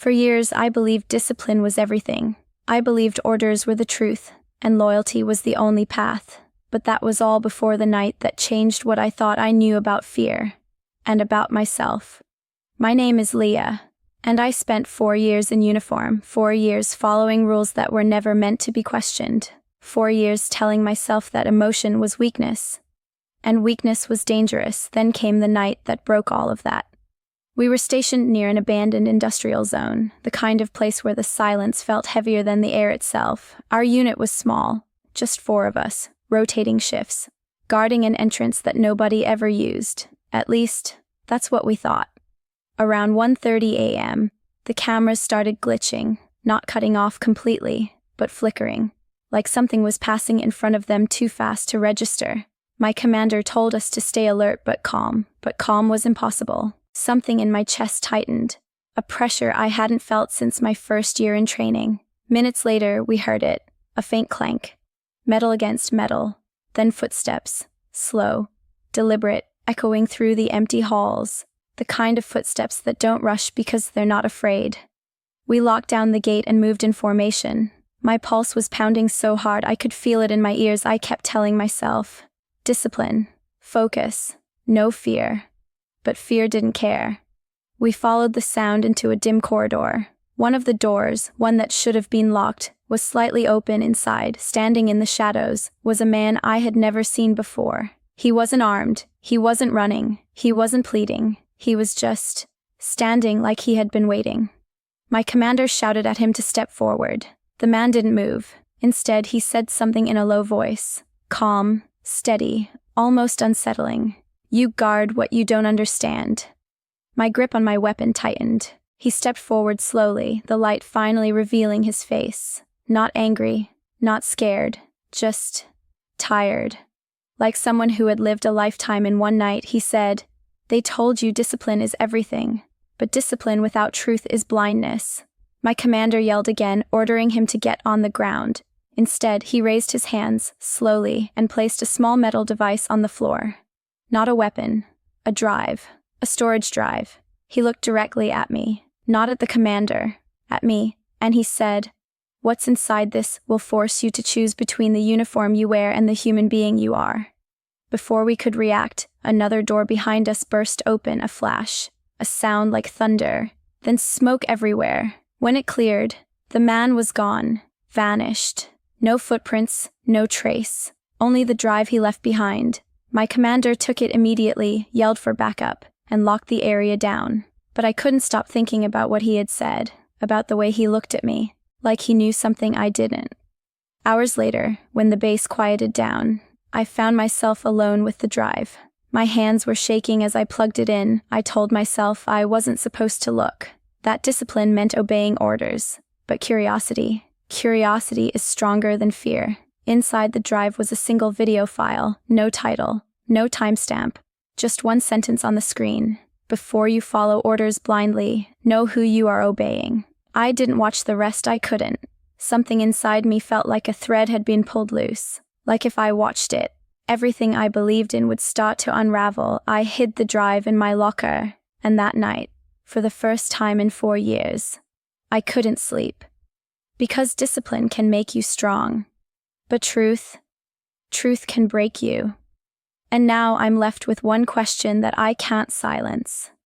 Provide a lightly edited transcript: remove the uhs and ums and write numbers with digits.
For years, I believed discipline was everything. I believed orders were the truth, and loyalty was the only path. But that was all before the night that changed what I thought I knew about fear, and about myself. My name is Leah, and I spent 4 years in uniform, 4 years following rules that were never meant to be questioned, 4 years telling myself that emotion was weakness, and weakness was dangerous. Then came the night that broke all of that. We were stationed near an abandoned industrial zone, the kind of place where the silence felt heavier than the air itself. Our unit was small, just 4 of us, rotating shifts, guarding an entrance that nobody ever used. At least, that's what we thought. Around 1:30 a.m., the cameras started glitching, not cutting off completely, but flickering, like something was passing in front of them too fast to register. My commander told us to stay alert but calm was impossible. Something in my chest tightened, a pressure I hadn't felt since my first year in training. Minutes later, we heard it, a faint clank, metal against metal, then footsteps, slow, deliberate, echoing through the empty halls, the kind of footsteps that don't rush because they're not afraid. We locked down the gate and moved in formation. My pulse was pounding so hard I could feel it in my ears. I kept telling myself, discipline, focus, no fear. But fear didn't care. We followed the sound into a dim corridor. One of the doors, one that should have been locked, was slightly open inside. Standing in the shadows was a man I had never seen before. He wasn't armed, he wasn't running, he wasn't pleading, he was just standing like he had been waiting. My commander shouted at him to step forward. The man didn't move. Instead, he said something in a low voice, calm, steady, almost unsettling. You guard what you don't understand. My grip on my weapon tightened. He stepped forward slowly, the light finally revealing his face. Not angry, not scared, just tired. Like someone who had lived a lifetime in one night, he said, "They told you discipline is everything, but discipline without truth is blindness." My commander yelled again, ordering him to get on the ground. Instead, he raised his hands, slowly, and placed a small metal device on the floor. Not a weapon, a drive, a storage drive. He looked directly at me, not at the commander, at me, and he said, "What's inside this will force you to choose between the uniform you wear and the human being you are." Before we could react, another door behind us burst open, a flash, a sound like thunder, then smoke everywhere. When it cleared, the man was gone, vanished. No footprints, no trace, only the drive he left behind. My commander took it immediately, yelled for backup, and locked the area down. But I couldn't stop thinking about what he had said, about the way he looked at me, like he knew something I didn't. Hours later, when the base quieted down, I found myself alone with the drive. My hands were shaking as I plugged it in. I told myself I wasn't supposed to look. That discipline meant obeying orders. But curiosity is stronger than fear. Inside the drive was a single video file, no title, no timestamp, just one sentence on the screen. Before you follow orders blindly, know who you are obeying. I didn't watch the rest, I couldn't. Something inside me felt like a thread had been pulled loose. Like if I watched it, everything I believed in would start to unravel. I hid the drive in my locker, and that night, for the first time in 4 years, I couldn't sleep. Because discipline can make you strong. But truth can break you. And now I'm left with one question that I can't silence.